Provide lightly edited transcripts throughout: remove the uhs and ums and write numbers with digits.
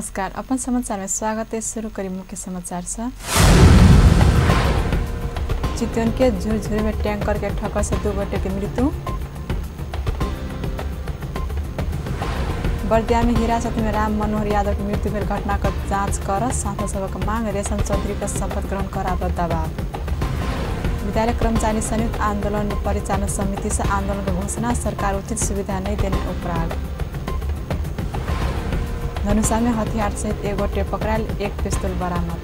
नमस्कार, अपन समाचार में स्वागत है। शुरू करी मुख्य समाचार से। चितवन के झुरझुरे में टैंकर के ठक्कर से 2 गोटे की मृत्यु। बर्दिया में हिरासत में राम मनोहर यादव की मृत्यु भेल घटना का जांच कर सांसद सभा मांग। रेशम चौधरी का शपथ ग्रहण कराब दबाव। विद्यालय कर्मचारी संयुक्त आंदोलन परिचालन समिति से आंदोलन की घोषणा। सरकार उचित सुविधा नहीं देने उपराग। धनुषा में हथियार सहित 1 गोटे पकड़ायल, 1 पिस्तौल बरामद।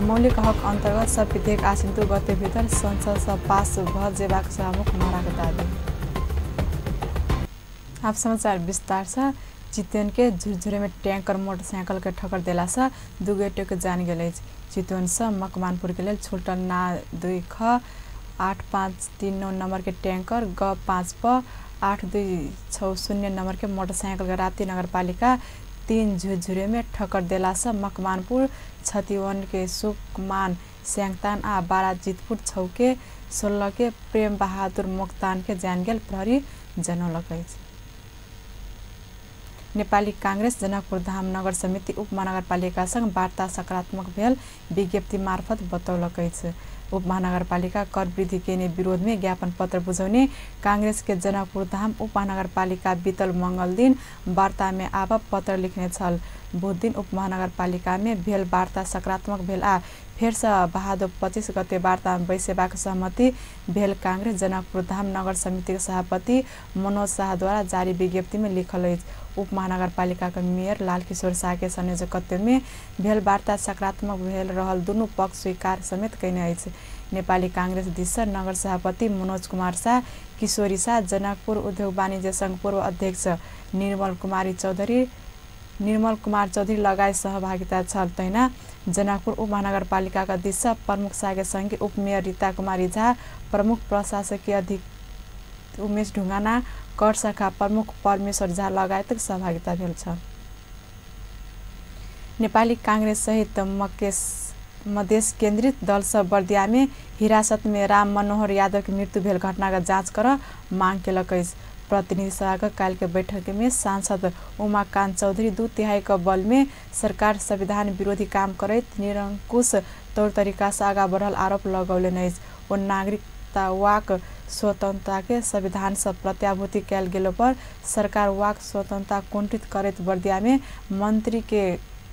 मौलिक हक अंतर्गत सब विधेयक आसिन्तु गते भीतर संसद से पास भ जेबाक सभामुख महाराज दाबी। आप समाचार विस्तार से। चितवन के झुरझुरे में टैंकर मोटरसाइकिल के ठक्कर देला से 2 गोटे के जान गेल। चितवन से मकवानपुर के लिए छुटल ना 2 ख 8539 नंबर के टैंकर ग 5 प 8260 नंबर के मोटरसाइकिल के राती नगरपालिका 3 झुरझुरे में ठक्कर देला से मकवानपुर छतिवन के सुकमान स्याङतान आ बाराजितपुर छौके 16 के प्रेम बहादुर मोक्तान के जान गेल प्रहरी जनौलक। नेपाली कांग्रेस जनकपुर धाम नगर समिति उपमहानगरपालिका संग वार्ता सकारात्मक भेल विज्ञप्ति मार्फत बतौलक। उपमहानगरपालिका कर वृद्धि के विरोध में ज्ञापन पत्र बुझाउने कांग्रेस के जनकपुर धाम उपमहानगरपालिका बीतल मंगल दिन वार्ता में आब पत्र लिखने छल। बुध दिन उपमहानगरपालिका में भेल वार्ता सकारात्मक भेल आ फेर से भादो 25 गते वार्ता में बैसेबाक सहमति भेल। कांग्रेस जनकपुर धाम नगर समिति के सभापति मनोज शाह द्वारा जारी विज्ञप्ति में लिखल। उपमहानगरपालिका के मेयर लालकिशोर शाह के संयोजकत्व में भेल वार्ता सकारात्मक भेल रहल, दुनू पक्ष स्वीकार समेत कयने अछि। नेपाली कांग्रेस दिस से नगर सभापति मनोज कुमार शाह, किशोरी शाह, जनकपुर उद्योग वाणिज्य संघ पूर्व अध्यक्ष निर्मल कुमार चौधरी लगायत सहभागिता छल। तैना जनकपुर उपमहानगरपालिका का दिस से प्रमुख सागे संघी उपमेयर रीता कुमारी झा, प्रमुख प्रशासकीय अधिक उमेश ढुङ्गाना, कर शाखा प्रमुख परमेश्वर झा लगायत सहभागिता भेल छ। नेपाली कांग्रेस सहित मधेश केन्द्रित दल सब बर्दिया में हिरासत में राम मनोहर यादव की मृत्यु भेल घटना का जांच कर मांग केलक। प्रतिनिधि सभा का काल के बैठक में सांसद उमाकांत चौधरी 2/3 के बल में सरकार संविधान विरोधी काम करत निरंकुश तौर तरीका से आगा बढ़ल आरोप लगौले। ओ नागरिकता वाक स्वतंत्रता के संविधान से प्रत्याभूति कैल गेलो पर सरकार वाक स्वतंत्रता कुंठित करत बर्दिया में मंत्री के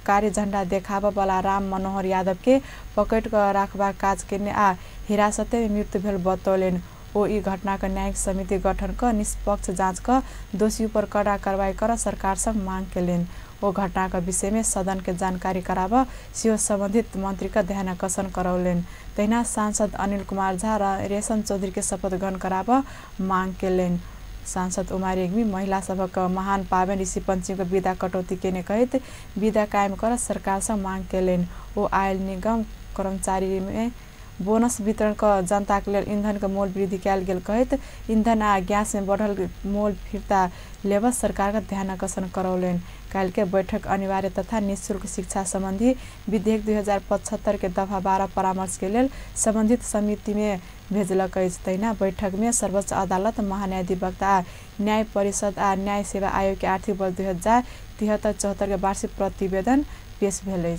कार्य झंडा देखाब वाला राम मनोहर यादव के पकड़ कर राखबा काज केने आ हिरासत में मृत्यु भेल बतौलेन। ओ ई घटना का न्यायिक समिति गठन कर निष्पक्ष जांच कर दोषी पर कड़ा कार्रवाई कर सरकार से मांग केलेन। ओ घटना का विषय में सदन के जानकारी कराब सियो संबंधित मंत्री का ध्यानाकर्षण करौलेन। तहिना सांसद अनिल कुमार झा रेशम चौधरी के शपथ ग्रहण कराब मांग केलेन। सांसद उमा रेग्मी महिला सभक महान पावन ऋषि पंचमी को विदा कटौती केने कहित विदा कायम कर सरकार से मांग केलेन। ओ आयल निगम कर्मचारी में बोनस वितरण का जनता के लिए ईंधन का मोल वृद्धि कैल गेल कहित ईंधन आ गैस में बढ़ल मोल फिरता लेब सरकार का ध्यानाकर्षण करौलेन। काल के बैठक अनिवार्य तथा निःशुल्क शिक्षा संबंधी विधेयक 2075 के दफा 12 परामर्श के लिए संबंधित समिति में भेजलक। तैना बैठक में सर्वोच्च अदालत, महान्यायाधिवक्ता आ न्याय परिषद आ न्याय सेवा आयोग के आर्थिक वर्ष 2073-74 के वार्षिक प्रतिवेदन पेश भेल।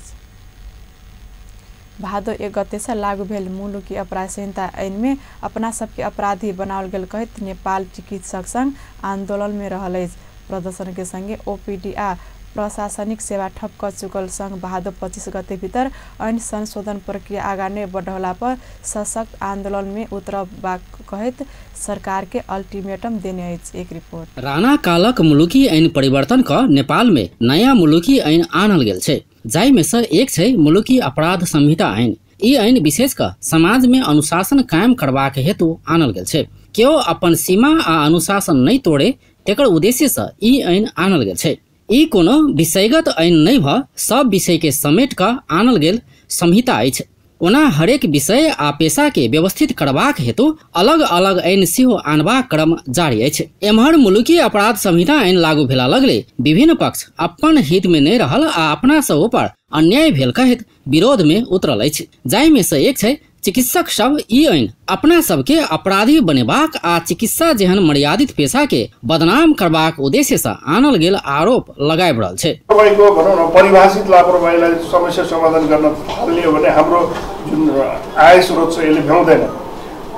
भादो 1 गते से लागू भेल मुलुकी अपराध संहिता ऐन में अपना सबके अपराधी बनावल गेल कहित नेपाल चिकित्सक संघ आंदोलन में रहल। प्रदर्शन के संगे ओपीडी आ प्रशासनिक सेवा ठप कर चुकल संघ भादो 25 गते भीतर ऐन संशोधन प्रक्रिया आगा ने बढ़ौला पर सशक्त आंदोलन में उतरबा कहित सरकार के अल्टीमेटम देने। एक रिपोर्ट। राणा कालक मुलुकी ऐन परिवर्तन का नेपाल में नया मुलुकी ऐन आनल गेल छे, जाय में से एक छे मुलुकी अपराध संहिता ऐन। ई ऐन विशेष का समाज में अनुशासन कायम करबाक हेतु आनल गेल छे। केओ अपन सीमा आ अनुशासन नहीं तोड़े तेकर उद्देश्य से ई ऐन आनल गेल छे। ई कोनो विषयगत ऐन नहीं भ सब विषय के समेट का आनल गेल संहिता अछि। ओना हरेक विषय आ पेशा के व्यवस्थित करबाक हेतु अलग अलग ऐन सेहो आनबाक क्रम जारी अछि। एम्हर मुलुकी अपराध संहिता ऐन लागू भेला लगले विभिन्न पक्ष अपन हित में नहीं रहल आ अपना से ऊपर अन्याय भेल कहित विरोध में उतरल अछि। जाहि में से एक छै चिकित्सक सब ई ऐन अपना सबके अपराधी बनेबाक आ चिकित्सा जेहन मर्यादित पेशा के बदनाम करबाक उद्देश्य से आनल गेल आरोप लगाइब रहल छै। लापरवाहीको भनौँ न परिभाषित लापरवाहीलाई समस्या समाधान गर्न थाल्ने हो भने हाम्रो जुन आय स्रोत छ यसले भ्याउँदैन।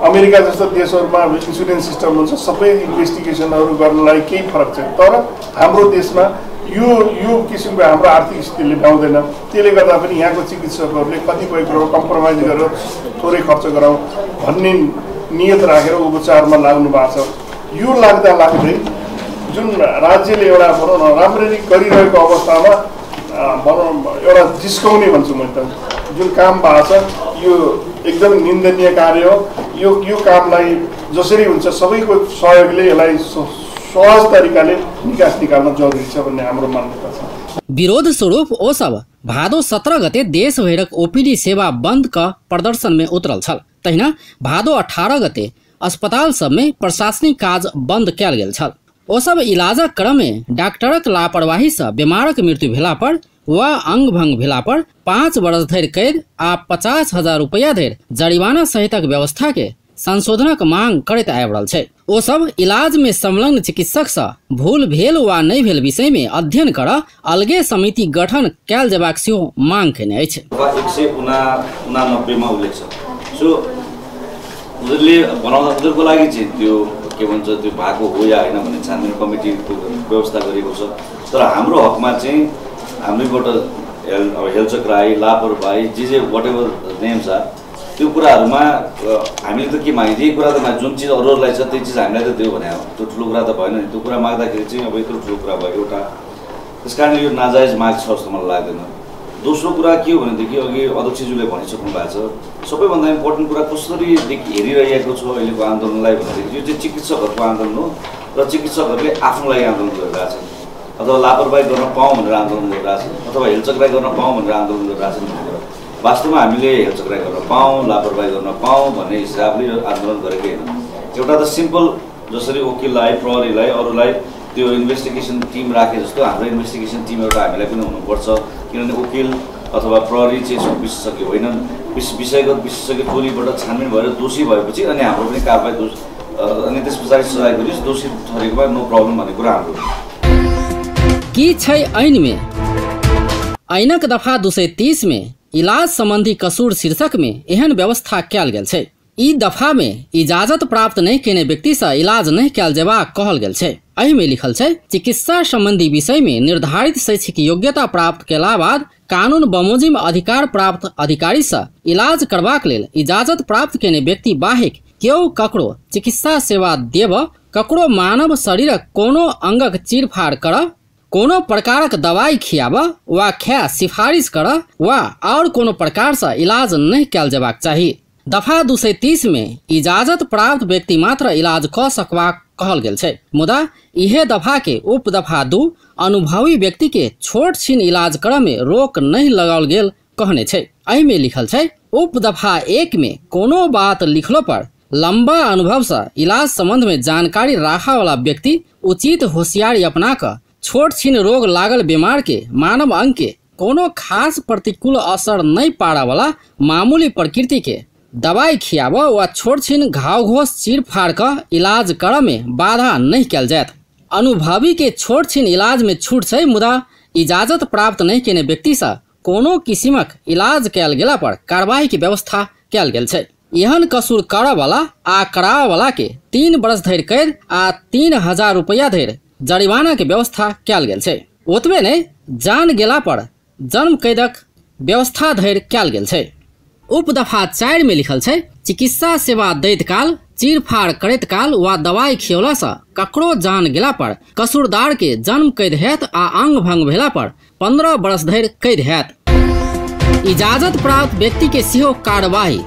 अमेरिका जस्तो देशहरूमा इन्सुरेन्स सिस्टम हुन्छ, सबै इन्भेस्टिगेसनहरू गर्नलाई केही फरक छैन। तर हाम्रो देशमा यो किसिमको हाम्रो आर्थिक स्थितिले भ्याउँदैन। त्यसले गर्दा पनि यहाँको चिकित्सकहरूले कतिपय कुरो कम्प्रोमाइज गरेर थोरै खर्च गराउँ भन्ने नियत राखेर उपचारमा लाग्नु भएको छ। यो लाग्दै जुन राज्यले एउटा भनौँ न राम्ररी गरिरहेको अवस्थामा भनौँ एउटा जिस्काउने भन्छु म त जुन काम भएको छ यो एकदम निन्दनीय कार्य हो। यो कामलाई जसरी हुन्छ सबैको सहयोगले यसलाई सहज तरिकाले निकास निकाल्न जरुरी छ भन्ने हाम्रो मान्यता छ। विरोध स्वरूप ओ सब भादो 17 गते देश भैरक ओपीडी सेवा बंद का प्रदर्शन में उतरल छल। तहिना भादो 18 गते अस्पताल सब में प्रशासनिक काज बंद कयल गेल छल। ओ सब इलाजक क्रम में डॉक्टरक लापरवाही से बीमारक मृत्यु भेला पर वा अंग भंग भेला पर 5 वर्ष धरि कैद आ 50,000 रुपया धरि जरिमाना सहितक व्यवस्था के संशोधनक मांग करैत आबि रहल छै। ओ सब इलाज में संलग्न चिकित्सक से भूल भेल वा नहीं भेल विषय में अध्ययन कर अलगे समिति गठन कयल जेबाक सेहो मांग केने अछि। 189 मा उल्लेख छ। सो उनीहरूले बनाउँदाको लागि चाहिँ त्यो के भन्छ त्यो भएको हो या होइन भन्ने छानबिन कमिटीको व्यवस्था गरेको छ। तर हाम्रो हकमा चाहिँ हामीबाट हेलचक्राई लापरवाही जे वाट एभर नेम्स आर त्यो कुराहरूमा हामीले त के मागिन्छ यही कुरा त जुन चिज अरूहरूलाई छ त्यही चिज हामीलाई त दियो भने त्यो ठुलो कुरा त भएन नि। त्यो कुरा माग्दाखेरि चाहिँ अब यत्रो ठुलो कुरा भयो एउटा, त्यस कारणले यो नाजायज माग छ जस्तो मलाई लाग्दैन। दोस्रो कुरा के हो भनेदेखि अघि अध्यक्षज्यूले भनिसक्नु भएको छ सबैभन्दा इम्पोर्टेन्ट कुरा कसरी हेरिरहेको छ अहिलेको आन्दोलनलाई भनेदेखि यो चाहिँ चिकित्सकहरूको आन्दोलन हो र चिकित्सकहरूले आफ्नो लागि आन्दोलन गरिरहेछन् अथवा लापरवाही गर्न पाऊँ भनेर आन्दोलन गरिरहेछन् अथवा हेलचक्राइ गर्न पाऊँ भनेर आन्दोलन गरिरहेछन् भनेर वास्तवमा हामीले हेलचक्राइ गर्न पाऊँ लापरवाही गर्न पाऊँ भन्ने हिसाबले यो आन्दोलन गरेकै होइन। एउटा त सिम्पल जसरी वकिललाई प्रहरीलाई अरूलाई त्यो इन्भेस्टिगेसन टिम राखे जस्तो हाम्रो इन्भेस्टिगेसन टिम एउटा हामीलाई पनि हुनुपर्छ। किनभने वकिल अथवा प्रहरी चाहिँ यसको विशेषज्ञ होइनन्। विषयगत विशेषज्ञ टोलीबाट छानबिन भएर दोषी भएपछि अनि हाम्रो पनि कारबाही अनि त्यस पछाडि सजाय गरियोस्, दोषी ठरेकोमा नो प्रब्लम भन्ने कुरा हाम्रो की छै ऐन में। ऐनक दफा 230 में इलाज संबंधी कसूर शीर्षक में एहन व्यवस्था कयल गेल छै। ई दफा में इजाजत प्राप्त नहीं केने व्यक्ति से इलाज नहीं कयल जेबाक कहल गेल छै। एहि में लिखल छै चिकित्सा संबंधी विषय में निर्धारित शैक्षिक योग्यता प्राप्त केला बाद कानून बमोजिम अधिकार प्राप्त अधिकारी से इलाज करबाक लेल इजाजत प्राप्त केने व्यक्ति बाहेक केओ ककरो चिकित्सा सेवा देब, ककरो मानव शरीरक कोनो अंगक चीरफाड़ कर, कोनो प्रकारक दवाई खियाब वा खाय सिफारिश कर वा और कोनो प्रकार से इलाज नहीं कयल जेबाक चाही। दफा 230 में इजाजत प्राप्त व्यक्ति मात्र इलाज क सकबाक कहल गेल छै। मुदा इहे दफा के उप दफा 2 अनुभवी व्यक्ति के छोट छीन इलाज कर में रोक नहीं लगाओल गेल कहने छै। एहि में लिखल छै उप दफा 1 में कोनो बात लिखलो पर लंबा अनुभव से इलाज संबंध में जानकारी राखा वाला व्यक्ति उचित होशियारी अपना कर छोट छीन रोग लागल बीमार के मानव अंग के कोनो खास प्रतिकूल असर नहीं पाड़ा वाला मामूली प्रकृति के दवाई खियाब वा छोट छीन घाव घोष चीर फाड़ कर इलाज कर में बाधा नहीं कयल जायत। अनुभवी के छोट छीन इलाज में छूट छै। मुदा इजाजत प्राप्त नहीं केने व्यक्ति से कोनो किसिमक इलाज कयल गेला पर कार्रवाई की व्यवस्था कयल गेल छै। एहन कसूर करऽ वाला आ करावऽ वाला के 3 वर्ष धरि कैद आ 3,000 रुपया धरि जरिमाना के व्यवस्था कयल गेल छै। ओतबे नहीं जान गेला पर जन्म कैदक व्यवस्था धरि कयल गेल छै। उप दफा 4 में लिखल छै चिकित्सा सेवा दैत काल, चीरफाड़ करैत काल वा दवाई खियौला से ककरो जान गेला पर कसूरदार के जन्म कैद हैत आ अंग भंग भेला पर 15 वर्ष धरि कैद हैत। इजाजत प्राप्त व्यक्ति के सेहो कार्यवाही।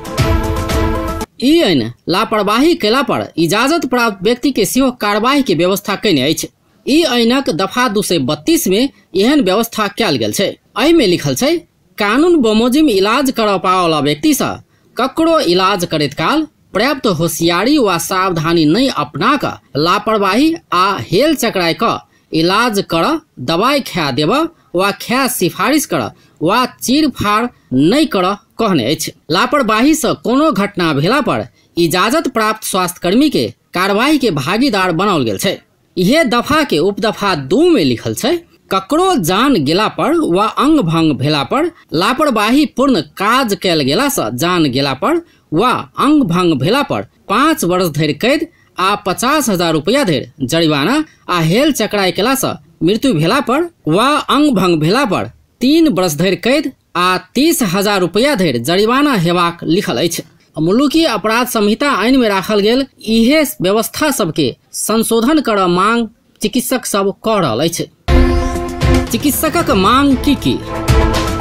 ई ऐन लापरवाही कैला पर इजाजत प्राप्त व्यक्ति के सेहो कार्यवाही के व्यवस्था कयने अछि। ई ऐनक दफा 232 में एहन व्यवस्था कयल गेल छै। एहि में लिखल छै कानून बमोजिम इलाज कर पावला व्यक्ति से ककरो इलाज करैत काल पर्याप्त होशियारी वा सावधानी नहीं अपना कर लापरवाही आ हेल चक्राय कर इलाज कर दवाई खा देब वा खा सिफारिश कर वा चीरफाड़ नहीं कर कहने अछि। लापरवाही से कोनो घटना भेला पर इजाजत प्राप्त स्वास्थ्यकर्मी के कार्रवाई के भागीदार बनाओल गेल छै। यह दफा के उपदफा 2 में लिखल छै, ककरो जान गेला पर वा अंग भंग भेला पर, लापरवाही पूर्ण काज कैल गेला से जान गेला पर वा अंग भंग भेला पर 5 वर्ष धरि कैद आ 50,000 रुपया धरि जरिवाना आ हेल चक्राई केला से मृत्यु भेला पर वा अंग भंग भेला पर 3 वर्ष धरि कैद आ 30,000 रुपया धरि जरिवाना हेबाक लिखल अछि। मुलुकी अपराध संहिता आइन में राखल गेल इहे व्यवस्था सबके संशोधन कर मांग चिकित्सक सब कऽ रहल अछि। चिकित्सकक मांग की?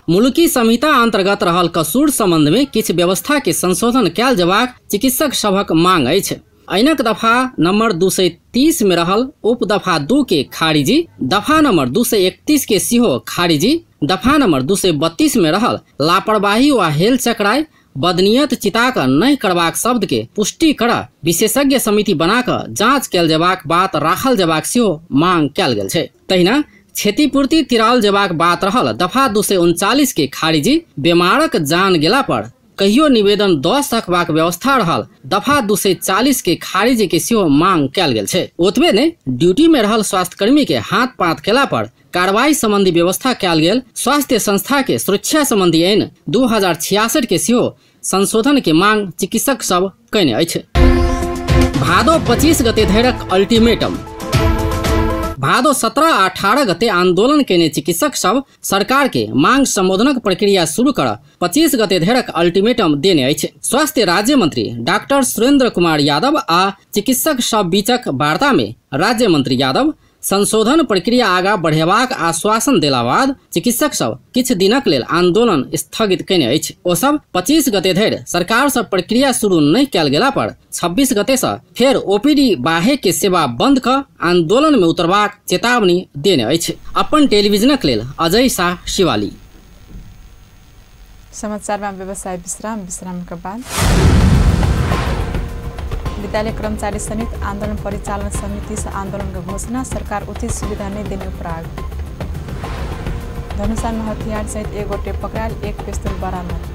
मुलुकी संहिता अंतर्गत रहल कसूर संबंध में किछ व्यवस्था के संशोधन कैल जबाक चिकित्सक सभक मांग अछि। आइनक दफा नंबर 230 में रहल उप दफा 2 के खारिजी, दफा नंबर 231 के सेहो खारिजी, दफा नंबर 232 में रहल लापरवाही वा हेल चक्राई बदनीयत चिताक नहीं करबाक शब्द के पुष्टि कर विशेषज्ञ समिति बनाकर जांच कैल जबाक बात राखल जबाक सेहो मांग कैल गेल छै। तहिना क्षतिपूर्ति तिराल जबाक बात रहल दफा 239 के खारिजी, बीमारक जान गेला पर कहियो निवेदन दऽ सकबाक व्यवस्था रहल दफा 240 के खारिजी के सेहो मांग कैल गेल छै। ओतबे ने ड्यूटी में रहल स्वास्थ्यकर्मी के हाथ पात केला पर कार्रवाई संबंधी व्यवस्था कैल गेल स्वास्थ्य संस्था के सुरक्षा संबंधी ऐन 2066 के सेहो संशोधन के मांग चिकित्सक सब कयने अछि। भादो 25 गते धरिक अल्टीमेटम। भादो 17 आ 18 गते आंदोलन केने चिकित्सक सब सरकार के मांग संबोधनक प्रक्रिया शुरू कर 25 गते धरिक अल्टीमेटम देने अछि। स्वास्थ्य राज्य मंत्री डॉक्टर सुरेंद्र कुमार यादव आ चिकित्सक सब बीचक वार्ता में राज्य मंत्री यादव संशोधन प्रक्रिया आगा बढ़ेबाक आश्वासन देला बाद चिकित्सक सब किछ दिनक लेल आंदोलन स्थगित केने अछि। ओ सब 25 गते धरि सरकार से प्रक्रिया शुरू नहीं कैल गेला पर 26 गते से फेर ओपीडी बाहे के सेवा बंद क आंदोलन में उतरबाक चेतावनी देने अछि। अपन टेलीविजनक लेल अजय शाह शिवाली। समाचार में व्यवसाय विश्राम के बाद विद्यालय कर्मचारी सहित आंदोलन परिचालन समिति से आंदोलन की घोषणा, सरकार उचित सुविधा नहीं देने उपराग। धनुषा में हथियार सहित 1 गोटे पकड़ायल, 1 पिस्तौल बरामद।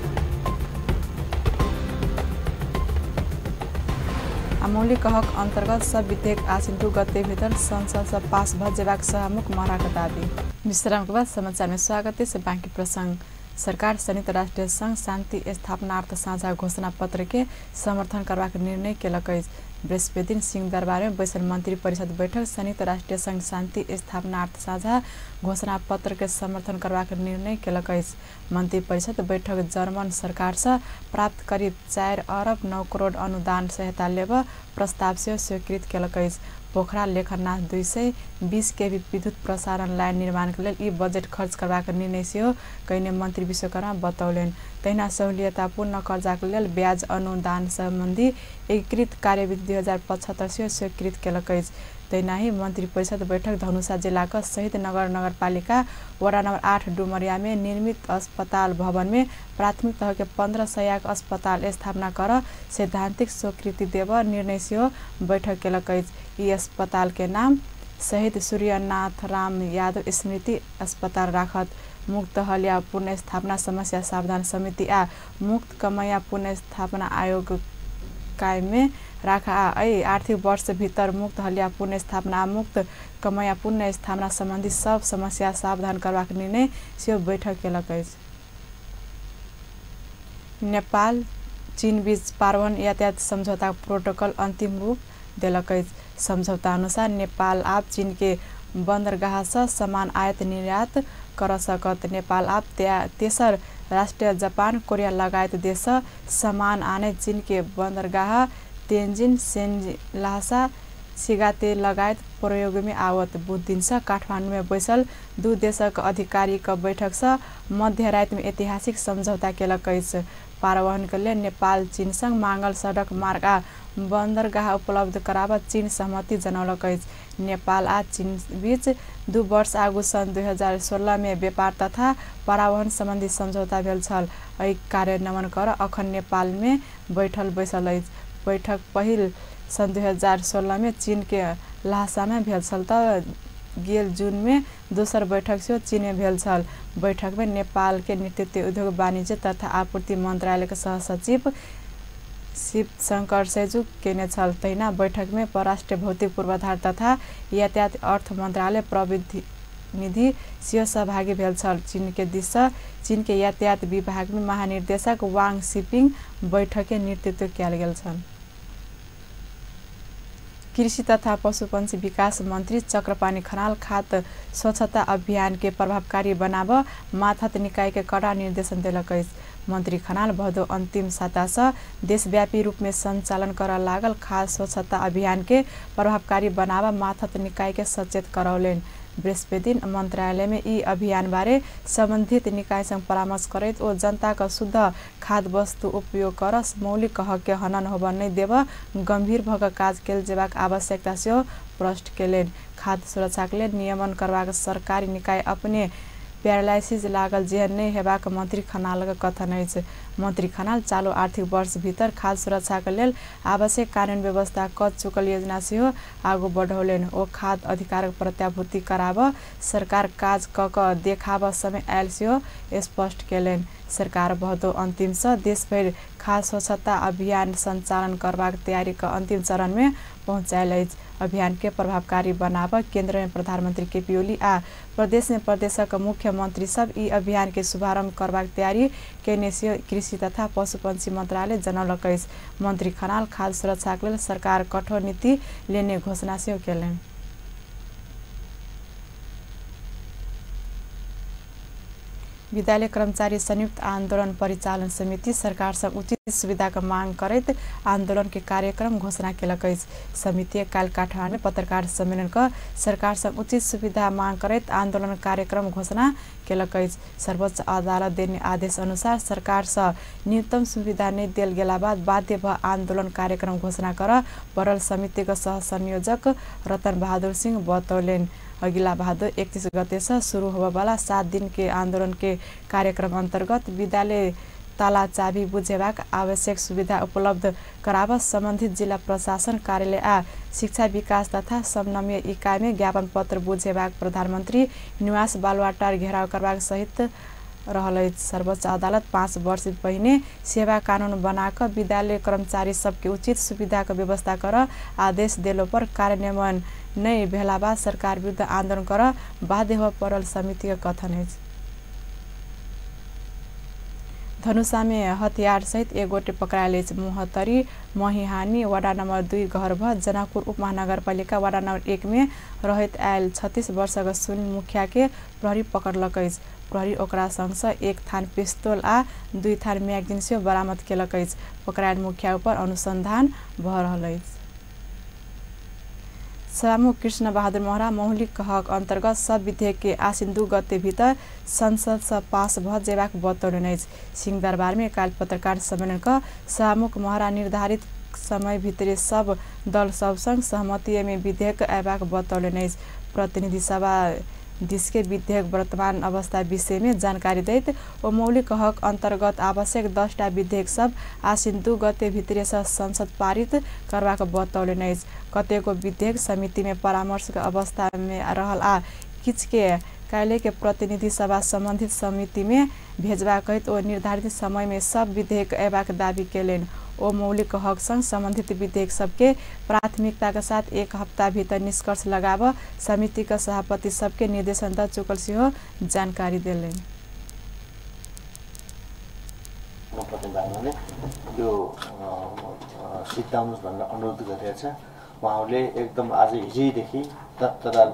मौलिक हक अंतर्गत सब विधेयक आसिन 2 गते भीतर संसद से पास भ जेबाक सभामुख महरा का दावी। विश्राम के बाद समाचार में स्वागत है। बाकी प्रसंग। सरकार संयुक्त राष्ट्र संघ शांति स्थापनार्थ साझा घोषणा पत्र के समर्थन करबाक निर्णय केलक। बृहस्पति दिन सिंह दरबार में बैसल मंत्री परिषद बैठक संयुक्त राष्ट्र संघ शांति स्थापनार्थ साझा घोषणा पत्र के समर्थन करबाक निर्णय केलक। मंत्री परिषद बैठक जर्मन सरकार से प्राप्त करीब 4 अरब 9 करोड़ अनुदान सहायता लेब प्रस्ताव से स्वीकृत केलक। पोखरा लेखनाथ 220 केवी विद्युत प्रसारण लाइन निर्माण के लिए बजेट खर्च करबाक निर्णय से कईने मंत्री विश्वकर्मा बतौलन। तहिना सहूलियतपूर्ण कर्जा के लिए ब्याज अनुदान संबंधी एकीकृत कार्यविधि 2075 से स्वीकृत केलक। तहिना ही मंत्री परिषद बैठक धनुषा जिला का शहीद नगरपालिका वडा नंबर 8 डुमरिया में निर्मित अस्पताल भवन में प्राथमिक तह के 15 शय्याक अस्पताल स्थापना कर सैद्धांतिक स्वीकृति देव निर्णय से बैठक केलक। ई अस्पताल के नाम शहीद सूर्यनाथ राम यादव स्मृति अस्पताल राखत। मुक्त हलिया पुनः स्थापना समस्या सावधान समिति आ मुक्त कमैया पुनः स्थापना आयोग कायम में राखा। आर्थिक वर्ष भीतर मुक्त हलिया पुनः स्थापना आ मुक्त कमैया पुनः स्थापना संबंधी सब समस्या सावधान करबाक निर्णय से बैठक केलक। नेपाल चीन बीच पारवन यातायात समझौता प्रोटोकॉल अंतिम रूप देलक। समझौता अनुसार नेपाल आप चीन के बंदरगाह से सामान आयात निर्यात कर सकत। नेपाल आप तेसर राष्ट्र जापान कोरिया लगायत देश सामान आने चीन के बंदरगाह तेंजिन सेंजिन लहासा सिगाते लगायत प्रयोग में आवत। बुध दिन से काठमांडू में बैसल 2 देशक अधिकारी का बैठक से मध्य रात में ऐतिहासिक समझौता केलक। पारवहन के लिए नेपाल चीन संग मांगल सड़क मार्ग आ बंदरगाह उपलब्ध कराबत चीन सहमति जनौलक। नेपाल आ चीन बीच 2 वर्ष आगू सन 2016 में व्यापार तथा परिवहन संबंधी समझौता भेल छल। कार्यान्वयन कर अखन नेपाल में बैसल अछि। बैठक पहिल सन 2016 में चीन के लहासा में भेल छल त गेल जून में दोसर बैठक से चीन में भेल छल। बैठक में नेपाल के नेतृत्व उद्योग वाणिज्य तथा आपूर्ति मंत्रालय के सहसचिव शिव शंकर सेजु केने छल। तहिना बैठक में परराष्ट्र भौतिक पूर्वाधार तथा यातायात अर्थ मंत्रालय प्रतिनिधि सिंह सहभागी भेल छल। चीन के दिशा चीन के यातायात विभाग में महानिर्देशक वांग सिपिङ बैठक के नेतृत्व किया गेल छल। कृषि तथा पशुपक्षी विकास मंत्री चक्रपाणी खनाल खाद्य स्वच्छता अभियान के प्रभावकारी बनाव माथत निकाय के कड़ा निर्देशन दिलक। मंत्री खनाल भदौ अंतिम साता से देशव्यापी रूप में संचालन कर लागल खाद्य स्वच्छता अभियान के प्रभावकारी बनाव माथत निकाय के सचेत करौलेन। बृहस्पति दिन मंत्रालय में ई अभियान बारे संबंधित निकाय संग परामर्श करैत ओ जनता का शुद्ध खाद्य वस्तु उपयोग कर मौलिक हक के हनन होबा नहीं देव गंभीर भग काज केल जेबाक आवश्यकता से प्रश्न केलेन। खाद्य सुरक्षा के लिए नियमन करबाक सरकारी निकाय अपने पैरालाइसिस लागल जेहन नहीं हेबाक मंत्री खनाल कथन अछि। मंत्री खनाल चालू आर्थिक वर्ष भीतर खाद्य सुरक्षा के लेल आवश्यक कानून व्यवस्था क चुकल योजना से आगू बढ़ौलेन। ओ खाद्य अधिकारक प्रत्याभूति कराब सरकार काज क देखाब समय आयल से स्पष्ट केलेन। सरकार भदौ अंतिम से देशभर खाद्य स्वच्छता अभियान संचालन करबाक तैयारी का अंतिम चरण में पहुंचायल अछि। अभियान के प्रभावकारी बनाब केंद्र में प्रधानमंत्री केपी ओली आ प्रदेश में प्रदेशक मुख्यमंत्री सब ई अभियान के शुभारंभ करबाक तैयारी केने से कृषि तथा पशुपक्षी मंत्रालय जनौलक अछि। मंत्री खनाल खाद्य सुरक्षा के लेल सरकार कठोर नीति लेने घोषणा से केलनि। विद्यालय कर्मचारी संयुक्त आंदोलन परिचालन समिति सरकार से उचित सुविधा का मांग करैत आंदोलन के कार्यक्रम घोषणा केलक अछि। समिति काल काठमांडू में पत्रकार सम्मेलन कर सरकार से उचित सुविधा मांग करैत आंदोलन कार्यक्रम घोषणा केलक अछि। सर्वोच्च अदालत देने आदेश अनुसार सरकार से न्यूनतम सुविधा नहीं देल गेला बाद बाध्य भ आंदोलन कार्यक्रम घोषणा कर पड़ल। समिति का सह संयोजक रतन बहादुर सिंह बतौलेन। अगिला भादो 31 गते से शुरू होने वाला 7 दिन के आंदोलन के कार्यक्रम अंतर्गत विद्यालय ताला चाबी बुझेबाक आवश्यक सुविधा उपलब्ध कराब संबंधित जिला प्रशासन कार्यालय आ शिक्षा विकास तथा समन्वय इकाई में ज्ञापन पत्र बुझेबाक प्रधानमंत्री निवास बालुवाटार घेराव करबाक सहित रहल। सर्वोच्च अदालत 5 वर्ष पहले सेवा कानून बनाकर विद्यालय कर्मचारी सबके उचित सुविधा का व्यवस्था कर आदेश देलो पर कार्यान्वयन नहीं भेला बाद सरकार विरुद्ध आंदोलन कर बाध्य हो पड़ल। समिति का कथन है। धनुषा में हथियार सहित एक गोटे पकड़ायल। मोहतरी महिहानी वार्ड नंबर 2 गहरभ जनकपुर उपमहानगरपालिका वार्ड नंबर 1 में रहत आयल 36 वर्षक सुनील मुखिया के प्रहरी पकड़लक। प्रहरी ओकरा संग से 1 थान पिस्तौल आ 2 थान मैगजीन से बरामद केलक। पकड़ायल मुखिया पर अनुसंधान भ रहल अछि। सभामुख कृष्ण बहादुर महरा मौलिक हक अंतर्गत सब विधेयक के आसिन 2 गते भीतर संसद से पास भ जेबाक बतौलन अछि। सिंहदरबार में काल पत्रकार सम्मेलन का सभामुख महरा निर्धारित समय भीतर सब दल सब संग सहमति में विधेयक अयबाक बतौलन अछि। प्रतिनिधि सभा देश के विधेयक वर्तमान अवस्था विषय में जानकारी दैत ओ मौलिक हक अंतर्गत आवश्यक 10टा विधेयक सब आसिन 2 गते भीतर से संसद पारित करबाक बतौलन अछि। कतेको विधेयक समिति में परामर्श के अवस्था में रहल आ किछ के काल्हि के प्रतिनिधि सभा संबंधित समिति में भेजबाक कहैत ओ निर्धारित समय में सब विधेयक अयबाक दावी केलनि। ओ मौलिक हक संग संबंधित विधेयक सबके प्राथमिकता के साथ 1 हफ्ता भीतर निष्कर्ष लगाब समिति का सभापति सबके निर्देशन द चुकल से जानकारी देलनि। सिद्धाउनुहोस् भनेर अनुरोध गरेको छ। उहाँहरूले एकदम आज हिजैदेखि तत्काल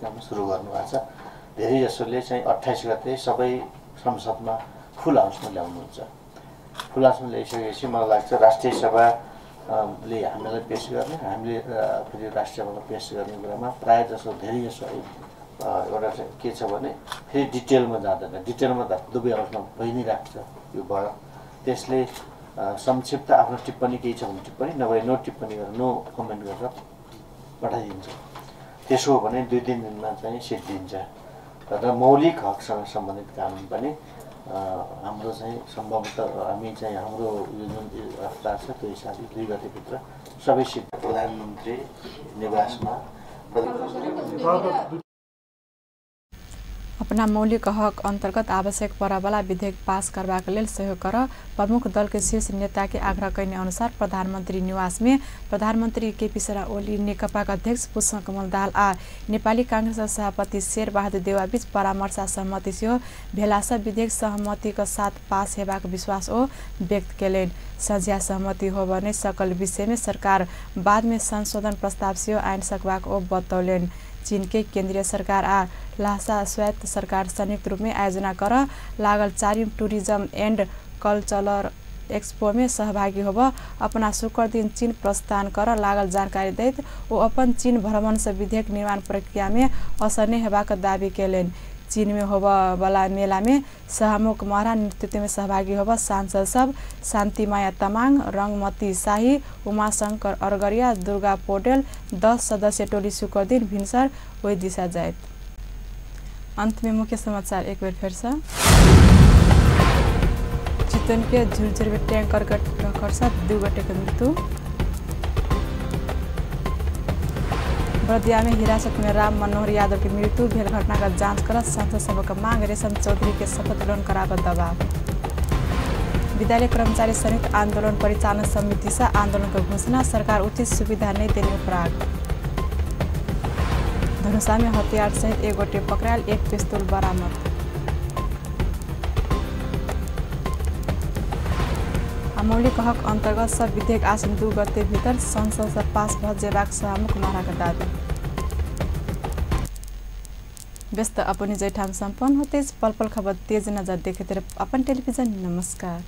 काम सुरु गर्नुभएको छ। धेरै जसोले चाहिँ 28 गते सबै संसदमा फुल हाउसमा ल्याउनुहुन्छ। फुल हाउसमा ल्याइसकेपछि मलाई लाग्छ राष्ट्रिय सभाले हामीलाई पेश गर्ने, हामीले फेरि राष्ट्रिय सभालाई पेश गर्ने कुरामा प्राय जसो धेरै जसो एउटा चाहिँ के छ भने फेरि डिटेलमा जाँदैन। डिटेलमा त दुवै हाउसमा भइ नै राख्छ। यो भयो त्यसले संक्षिप्त आफ्नो टिप्पणी केही छ भने टिप्पणी नभए नो टिप्पणी गरेर नो कमेन्ट गरेर पठाइदिन्छ। त्यसो हो भने 2-3 दिनमा चाहिँ सिद्धिन्छ। र मौलिक हकसँग सम्बन्धित कानुन पनि हाम्रो चाहिँ सम्भवतः हामी चाहिँ हाम्रो यो जुन रफ्तार छ त्यो हिसाबले 2 गतेभित्र सबै सिद्ध प्रधानमन्त्री निवासमा अपना मौलिक हक अंतर्गत आवश्यक परवाला विधेयक पास करबाक लेल सहयोग कर प्रमुख दल के शीर्ष नेता के आग्रह करने अनुसार प्रधानमंत्री निवास में प्रधानमंत्री केपी शर्मा ओली, नेकपा अध्यक्ष पुष्पकमल दाहाल आ नेपाली कांग्रेस सभापति शेर बहादुर देउवा बीच परामर्श सहमति से भेलास विधेयक सहमति का साथ पास हेबाक विश्वास ओ व्यक्त केलेन। संझिया सहमति हो भने सकल विषय में सरकार बाद में संशोधन प्रस्ताव से आइन सकबाक ओ बतौलेन। चीन के केंद्रीय सरकार आ लासा स्वायत्त सरकार संयुक्त रूप में आयोजना कर लागल 4वीं टूरिज्म एंड कल्चरल एक्सपो में सहभागी होब अपना शुक्र दिन चीन प्रस्थान कर लागल जानकारी दैत वो अपन चीन भ्रमण से विधेयक निर्माण प्रक्रिया में असर हेबाक दावी केलेन। चीन में होब वाला मेला में शाहमुख महरा नेतृत्व में सहभागी होब सांसद सब शान्तिमाया तमाङ, रंगमती शाही, उमाशंकर अरगरिया, दुर्गा पौडेल 10 सदस्य टोली शुक्र दिन भिनसर वही दिशा जाए। अंत में मुख्य समाचार एक बार फिर से। चितवन के झुरझुर में टैंकर खर्चा 2 गोटे की मृत्यु। बर्दिया में हिरासत में राम मनोहर यादव की मृत्यु, भेल घटना का जांच कर सांसद सभा का मांग, रेशम चौधरी के शपथ ग्रहण करावा दबाव। विद्यालय कर्मचारी संयुक्त आंदोलन परिचालन समिति से आंदोलन का घोषणा, सरकार उचित सुविधा नहीं देने प्राग। धनुषा में हथियार सहित 1 गोटे पकड़ायल, 1 पिस्तौल बरामद। मौलिक हक अंतर्गत सब विधेयक आसन 2 गते भीतर संसद से पास भ जेबाक शाहमुख महरा का दावी। व्यस्त अपनी जैठाम संपन्न होते पल पल खबर तेज नजर देखे अपन टेलीविजन। नमस्कार।